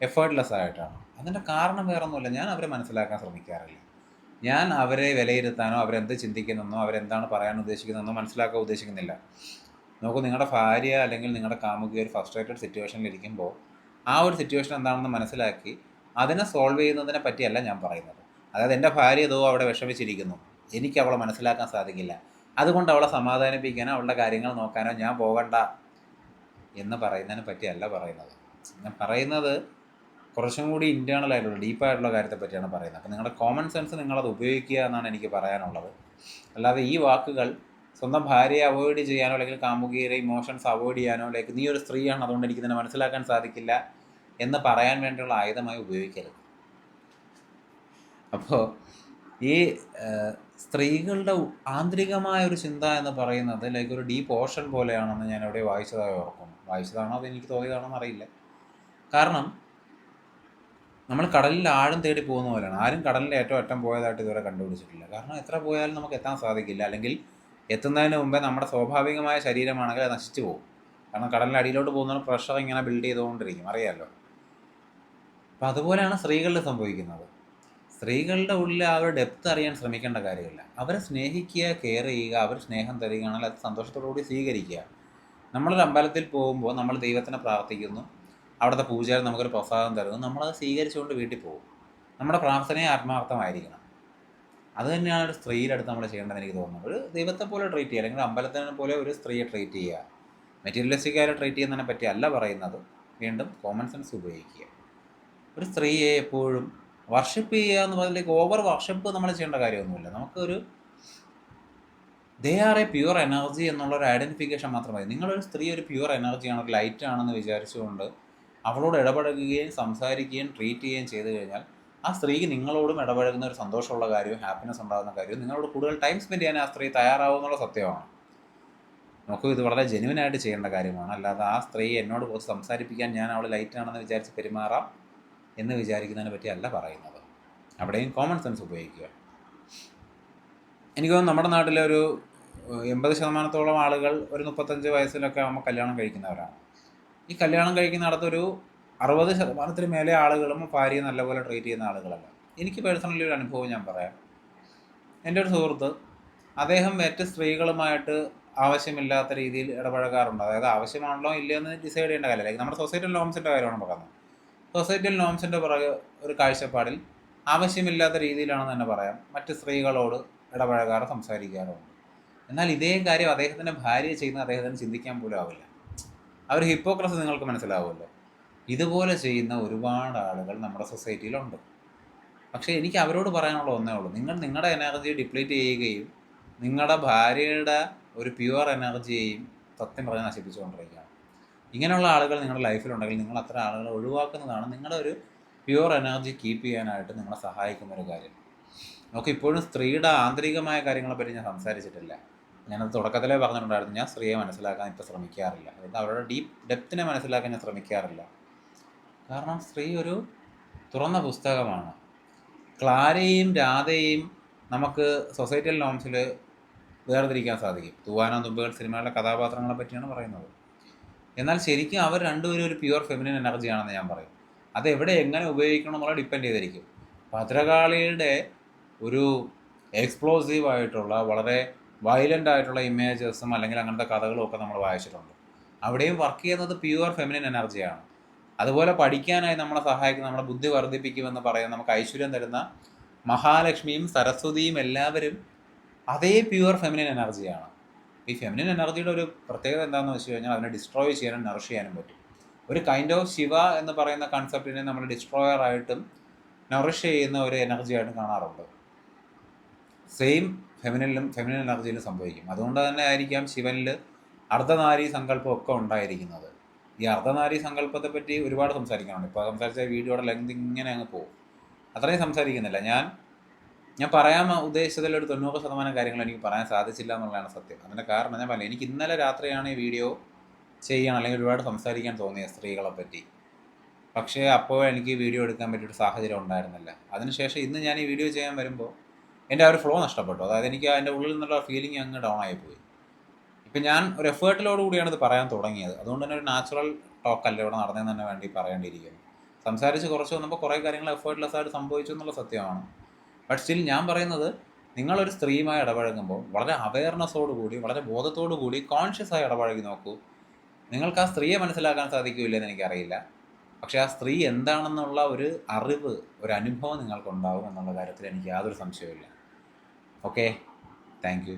എഫേർട്ട്ലെസ് ആയിട്ടാണ്. അതിൻ്റെ കാരണം വേറൊന്നുമില്ല, ഞാൻ അവരെ മനസ്സിലാക്കാൻ ശ്രമിക്കാറില്ല. ഞാൻ അവരെ വിലയിരുത്താനോ അവരെന്ത് ചിന്തിക്കുന്നെന്നോ അവരെന്താണ് പറയാൻ ഉദ്ദേശിക്കുന്നതെന്നോ മനസ്സിലാക്കാൻ ഉദ്ദേശിക്കുന്നില്ല. നോക്കൂ, നിങ്ങളുടെ ഭാര്യ അല്ലെങ്കിൽ നിങ്ങളുടെ കാമുകി ഒരു ഫ്രസ്ട്രേറ്റഡ് സിറ്റുവേഷനിൽ ഇരിക്കുമ്പോൾ ആ ഒരു സിറ്റുവേഷൻ എന്താണെന്ന് മനസ്സിലാക്കി അതിനെ സോൾവ് ചെയ്യുന്നതിനെ പറ്റിയല്ല ഞാൻ പറയുന്നത്. അതായത് എൻ്റെ ഭാര്യ ഏതോ അവിടെ വിഷമിച്ചിരിക്കുന്നു, എനിക്ക് അവളെ മനസ്സിലാക്കാൻ സാധിക്കില്ല, അതുകൊണ്ട് അവളെ സമാധാനിപ്പിക്കാനോ അവളുടെ കാര്യങ്ങൾ നോക്കാനോ ഞാൻ പോകണ്ട എന്ന് പറയുന്നതിനെ പറ്റിയല്ല പറയുന്നത്. ഞാൻ പറയുന്നത് കുറച്ചും കൂടി ഇൻറ്റേർണൽ ആയിട്ടുള്ള ഡീപ്പായിട്ടുള്ള കാര്യത്തെ പറ്റിയാണ് പറയുന്നത്. അപ്പോൾ നിങ്ങളുടെ കോമൺ സെൻസ് നിങ്ങളത് ഉപയോഗിക്കുക എന്നാണ് എനിക്ക് പറയാനുള്ളത്. അല്ലാതെ ഈ വാക്കുകൾ സ്വന്തം ഭാര്യയെ അവോയ്ഡ് ചെയ്യാനോ അല്ലെങ്കിൽ കാമുകിയുടെ ഇമോഷൻസ് അവോയ്ഡ് ചെയ്യാനോ അല്ലെങ്കിൽ നീ ഒരു സ്ത്രീയാണ് അതുകൊണ്ട് എനിക്ക് നിന്നെ മനസ്സിലാക്കാൻ സാധിക്കില്ല എന്ന് പറയാൻ വേണ്ടിയുള്ള ആയുധമായി ഉപയോഗിക്കരുത്. അപ്പോൾ ഈ സ്ത്രീകളുടെ ആന്തരികമായ ഒരു ചിന്ത എന്ന് പറയുന്നത് ലൈക്ക് ഒരു ഡീപ്പ് ഓഷൻ പോലെയാണെന്ന് ഞാൻ എവിടെ വായിച്ചതായി ഓർക്കുന്നു. വായിച്ചതാണോ അത് എനിക്ക് തോന്നിയതാണോ എന്നറിയില്ല. കാരണം നമ്മൾ കടലിൽ ആഴം തേടി പോകുന്ന പോലെയാണ്. ആരും കടലിൻ്റെ ഏറ്റവും അറ്റം പോയതായിട്ട് ഇതുവരെ കണ്ടുപിടിച്ചിട്ടില്ല. കാരണം എത്ര പോയാലും നമുക്ക് എത്താൻ സാധിക്കില്ല, അല്ലെങ്കിൽ എത്തുന്നതിന് മുമ്പേ നമ്മുടെ സ്വാഭാവികമായ ശരീരമാണെങ്കിൽ അത് നശിച്ചു പോകും. കാരണം കടലിൻ്റെ അടിയിലോട്ട് പോകുന്ന പ്രഷർ ഇങ്ങനെ ബിൽഡ് ചെയ്തുകൊണ്ടിരിക്കും, അറിയാമല്ലോ. അപ്പം അതുപോലെയാണ് സ്ത്രീകളിൽ സംഭവിക്കുന്നത്. സ്ത്രീകളുടെ ഉള്ളിൽ ആ ഒരു ഡെപ്ത് അറിയാൻ ശ്രമിക്കേണ്ട കാര്യമില്ല. അവരെ സ്നേഹിക്കുക, കെയർ ചെയ്യുക, അവർ സ്നേഹം തരികയാണെങ്കിൽ അത് സന്തോഷത്തോടുകൂടി സ്വീകരിക്കുക. നമ്മളൊരു അമ്പലത്തിൽ പോകുമ്പോൾ നമ്മൾ ദൈവത്തിനെ പ്രാർത്ഥിക്കുന്നു, അവിടുത്തെ പൂജാരി നമുക്കൊരു പ്രസാദം തരുന്നു, നമ്മളത് സ്വീകരിച്ചുകൊണ്ട് വീട്ടിൽ പോകും. നമ്മുടെ പ്രാർത്ഥനയെ ആത്മാർത്ഥമായിരിക്കണം. അത് തന്നെയാണ് ഒരു സ്ത്രീയുടെ അടുത്ത് നമ്മൾ ചെയ്യേണ്ടതെന്ന് എനിക്ക് തോന്നുന്നത്. ഒരു ദൈവത്തെ പോലെ ട്രീറ്റ് ചെയ്യുക, അല്ലെങ്കിൽ അമ്പലത്തിനെ പോലെ ഒരു സ്ത്രീയെ ട്രീറ്റ് ചെയ്യുക. മെറ്റീരിയലിസ്റ്റിക്കായിട്ട് ട്രീറ്റ് ചെയ്യുന്നതിനെ പറ്റി അല്ല പറയുന്നത്. വീണ്ടും കോമൺ സെൻസ് ഉപയോഗിക്കുക. ഒരു സ്ത്രീയെ എപ്പോഴും വർഷിപ്പ് ചെയ്യുക എന്ന് പറഞ്ഞാൽ ഓവർ വർഷിപ്പ് നമ്മൾ ചെയ്യേണ്ട കാര്യമൊന്നുമില്ല. നമുക്കൊരു they are A pure energy എന്നുള്ളൊരു ഐഡൻറ്റിഫിക്കേഷൻ മാത്രമേ. നിങ്ങളൊരു സ്ത്രീ ഒരു പ്യുവർ എനർജിയാണ്, ഒരു ലൈറ്റ് ആണെന്ന് വിചാരിച്ചുകൊണ്ട് അവളോട് ഇടപഴകുകയും സംസാരിക്കുകയും ട്രീറ്റ് ചെയ്യുകയും ചെയ്തു കഴിഞ്ഞാൽ ആ സ്ത്രീക്ക് നിങ്ങളോടും ഇടപഴകുന്ന ഒരു സന്തോഷമുള്ള കാര്യവും ഹാപ്പിനെസ് ഉണ്ടാകുന്ന കാര്യവും നിങ്ങളോട് കൂടുതൽ ടൈം സ്പെൻഡ് ചെയ്യാൻ ആ സ്ത്രീ തയ്യാറാവും എന്നുള്ള സത്യമാണ്. നമുക്ക് ഇത് വളരെ ജെനുവിനായിട്ട് ചെയ്യേണ്ട കാര്യമാണ്. അല്ലാതെ ആ സ്ത്രീ എന്നോട് കുറച്ച് സംസാരിപ്പിക്കാൻ ഞാൻ അവൾ ലൈറ്റ് ആണെന്ന് വിചാരിച്ച് പെരുമാറാം എന്ന് വിചാരിക്കുന്നതിനെ പറ്റിയല്ല പറയുന്നത്. അവിടെയും കോമൺ സെൻസ് ഉപയോഗിക്കുക. എനിക്ക് തോന്നുന്നു നമ്മുടെ നാട്ടിലെ ഒരു 80% ആളുകൾ ഒരു 35 വയസ്സിലൊക്കെ ആകുമ്പോൾ കല്യാണം കഴിക്കുന്നവരാണ്. ഈ കല്യാണം കഴിക്കുന്നിടത്തൊരു 60% മേലെ ആളുകളും ഭാര്യയെ നല്ലപോലെ ട്രീറ്റ് ചെയ്യുന്ന ആളുകളല്ല. എനിക്ക് പേഴ്സണലി ഒരു അനുഭവം ഞാൻ പറയാം. എൻ്റെ ഒരു സുഹൃത്ത്, അദ്ദേഹം മറ്റ് സ്ത്രീകളുമായിട്ട് ആവശ്യമില്ലാത്ത രീതിയിൽ ഇടപഴകാറുണ്ട്. അതായത് ആവശ്യമാണല്ലോ ഇല്ലയെന്ന് ഡിസൈഡ് ചെയ്യേണ്ട കാര്യമില്ല. നമ്മുടെ സൊസൈറ്റൽ നോംസിൻ്റെ കാര്യമാണ് പറയുന്നത്. സൊസൈറ്റൽ നോംസിൻ്റെ പുറകെ ഒരു കാഴ്ചപ്പാടിൽ ആവശ്യമില്ലാത്ത രീതിയിലാണെന്ന് തന്നെ പറയാം മറ്റ് സ്ത്രീകളോട് ഇടപഴകാറ്, സംസാരിക്കാറുണ്ട്. എന്നാൽ ഇതേ കാര്യം അദ്ദേഹത്തിൻ്റെ ഭാര്യ ചെയ്യുന്നത് അദ്ദേഹത്തിന് ചിന്തിക്കാൻ പോലും ആവില്ല. ആ ഒരു ഹിപ്പോക്രസി നിങ്ങൾക്ക് മനസ്സിലാവുമല്ലോ. ഇതുപോലെ ചെയ്യുന്ന ഒരുപാട് ആളുകൾ നമ്മുടെ സൊസൈറ്റിയിലുണ്ട്. പക്ഷേ എനിക്ക് അവരോട് പറയാനുള്ള ഒന്നേ ഉള്ളൂ, നിങ്ങൾ നിങ്ങളുടെ എനർജി ഡിപ്ലീറ്റ് ചെയ്യുകയും നിങ്ങളുടെ ഭാര്യയുടെ ഒരു പ്യുവർ എനർജിയെയും സത്യം പറഞ്ഞ് നശിപ്പിച്ചുകൊണ്ടിരിക്കുകയാണ്. ഇങ്ങനെയുള്ള ആളുകൾ നിങ്ങളുടെ ലൈഫിലുണ്ടെങ്കിൽ നിങ്ങൾ അത്ര ആളുകളെ ഒഴിവാക്കുന്നതാണ് നിങ്ങളുടെ ഒരു പ്യുവർ എനർജി കീപ്പ് ചെയ്യാനായിട്ട് നിങ്ങളെ സഹായിക്കുന്നൊരു കാര്യം. നമുക്ക് ഇപ്പോഴും സ്ത്രീയുടെ ആന്തരികമായ കാര്യങ്ങളെപ്പറ്റി ഞാൻ സംസാരിച്ചിട്ടില്ല. ഞാനത് തുടക്കത്തിലേ പറഞ്ഞിട്ടുണ്ടായിരുന്നു. ഞാൻ സ്ത്രീയെ മനസ്സിലാക്കാൻ ഇപ്പോൾ ശ്രമിക്കാറില്ല. അതായത് അവരുടെ ഡെപ്തിനെ മനസ്സിലാക്കാൻ ഞാൻ ശ്രമിക്കാറില്ല. കാരണം സ്ത്രീ ഒരു തുറന്ന പുസ്തകമാണ്. ക്ലാരയും രാധയും നമുക്ക് സൊസൈറ്റൽ നോംസിൽ വേർതിരിക്കാൻ സാധിക്കും. തൂവാനോ തുമ്പുകൾ സിനിമയിലെ കഥാപാത്രങ്ങളെ പറ്റിയാണ് പറയുന്നത്. എന്നാൽ ശരിക്കും അവർ രണ്ടുപേരും ഒരു പ്യുവർ ഫെമിനിൻ എനർജിയാണെന്ന് ഞാൻ പറയും. അത് എവിടെ എങ്ങനെ ഉപയോഗിക്കണം എന്നുള്ള ഡിപ്പെൻഡ് ചെയ്തിരിക്കും. ഭദ്രകാളിയുടെ ഒരു എക്സ്പ്ലോസീവ് ആയിട്ടുള്ള വളരെ വയലൻ്റ് ആയിട്ടുള്ള ഇമേജസും അല്ലെങ്കിൽ അങ്ങനത്തെ കഥകളും ഒക്കെ നമ്മൾ വായിച്ചിട്ടുണ്ട്. അവിടെയും വർക്ക് ചെയ്യുന്നത് പ്യുവർ ഫെമിനിൻ എനർജിയാണ്. അതുപോലെ പഠിക്കാനായി നമ്മളെ സഹായിക്കുന്ന, നമ്മുടെ ബുദ്ധി വർദ്ധിപ്പിക്കുമെന്ന് പറയുന്ന, നമുക്ക് ഐശ്വര്യം തരുന്ന മഹാലക്ഷ്മിയും സരസ്വതിയും എല്ലാവരും അതേ പ്യുവർ ഫെമിനിൻ എനർജിയാണ്. ഈ ഫെമിനിൻ എനർജിയുടെ ഒരു പ്രത്യേകത എന്താണെന്ന് വെച്ച് കഴിഞ്ഞാൽ അതിനെ ഡിസ്ട്രോയ് ചെയ്യാനും നറിഷ് ചെയ്യാനും പറ്റും. ഒരു കൈൻഡ് ഓഫ് ശിവ എന്ന് പറയുന്ന കൺസെപ്റ്റിനെ നമ്മൾ ഡിസ്ട്രോയറായിട്ടും നറിഷ് ചെയ്യുന്ന ഒരു എനർജിയായിട്ടും കാണാറുണ്ട്. സെയിം ഫെമിനിൻ എനർജിയിലും സംഭവിക്കും. അതുകൊണ്ട് തന്നെ ആയിരിക്കാം ശിവനിൽ അർദ്ധനാരീ സങ്കല്പമൊക്കെ ഉണ്ടായിരിക്കുന്നത്. ഈ അർദ്ധനാരീ സങ്കല്പത്തെ പറ്റി ഒരുപാട് സംസാരിക്കാനുണ്ട്. ഇപ്പോൾ സംസാരിച്ച വീഡിയോയുടെ ലെങ്ത് ഇങ്ങനെ അങ്ങ് പോകും. അത്രയും സംസാരിക്കുന്നില്ല. ഞാൻ ഞാൻ പറയാൻ ഉദ്ദേശിച്ചതിൽ ഒരു 90% കാര്യങ്ങൾ എനിക്ക് പറയാൻ സാധിച്ചില്ല എന്നുള്ളതാണ് സത്യം. അതിൻ്റെ കാരണം ഞാൻ പറഞ്ഞു, എനിക്ക് ഇന്നലെ രാത്രിയാണ് ഈ വീഡിയോ ചെയ്യണം അല്ലെങ്കിൽ ഒരുപാട് സംസാരിക്കാൻ തോന്നിയത് സ്ത്രീകളെ പറ്റി. പക്ഷേ അപ്പോൾ എനിക്ക് വീഡിയോ എടുക്കാൻ പറ്റിയൊരു സാഹചര്യം ഉണ്ടായിരുന്നില്ല. അതിനുശേഷം ഇന്ന് ഞാൻ ഈ വീഡിയോ ചെയ്യാൻ വരുമ്പോൾ എൻ്റെ ആ ഒരു ഫ്ലോ നഷ്ടപ്പെട്ടു. അതായത് എനിക്ക് അതിൻ്റെ ഉള്ളിൽ നിന്നുള്ള ഫീലിംഗ് അങ്ങ് ഡൗൺ ആയിപ്പോയി. ഇപ്പം ഞാൻ ഒരു എഫേർട്ടിലോട് കൂടിയാണ് ഇത് പറയാൻ തുടങ്ങിയത്. അതുകൊണ്ട് തന്നെ ഒരു നാച്ചുറൽ ടോക്കല്ല ഇവിടെ നടന്നതെന്ന് തന്നെ വേണ്ടി പറയേണ്ടിയിരിക്കുന്നു. സംസാരിച്ച് കുറച്ച് വന്നപ്പോൾ കുറേ കാര്യങ്ങൾ എഫേർട്ട്ലെസ് ആയിട്ട് സംഭവിച്ചു എന്നുള്ള സത്യമാണ്. ബട്ട് സ്റ്റിൽ ഞാൻ പറയുന്നത്, നിങ്ങളൊരു സ്ത്രീയുമായി ഇടപഴകുമ്പോൾ വളരെ അവയർനെസ്സോടു കൂടി, വളരെ ബോധത്തോടു കൂടി കോൺഷ്യസ് ആയി ഇടപഴകി നോക്കൂ. നിങ്ങൾക്ക് ആ സ്ത്രീയെ മനസ്സിലാക്കാൻ സാധിക്കില്ലെന്ന് എനിക്കറിയില്ല. പക്ഷേ ആ സ്ത്രീ എന്താണെന്നുള്ള ഒരു അറിവ്, ഒരു അനുഭവം നിങ്ങൾക്കുണ്ടാവും എന്നുള്ള കാര്യത്തിൽ എനിക്ക് യാതൊരു സംശയവുമില്ല. Okay, thank you.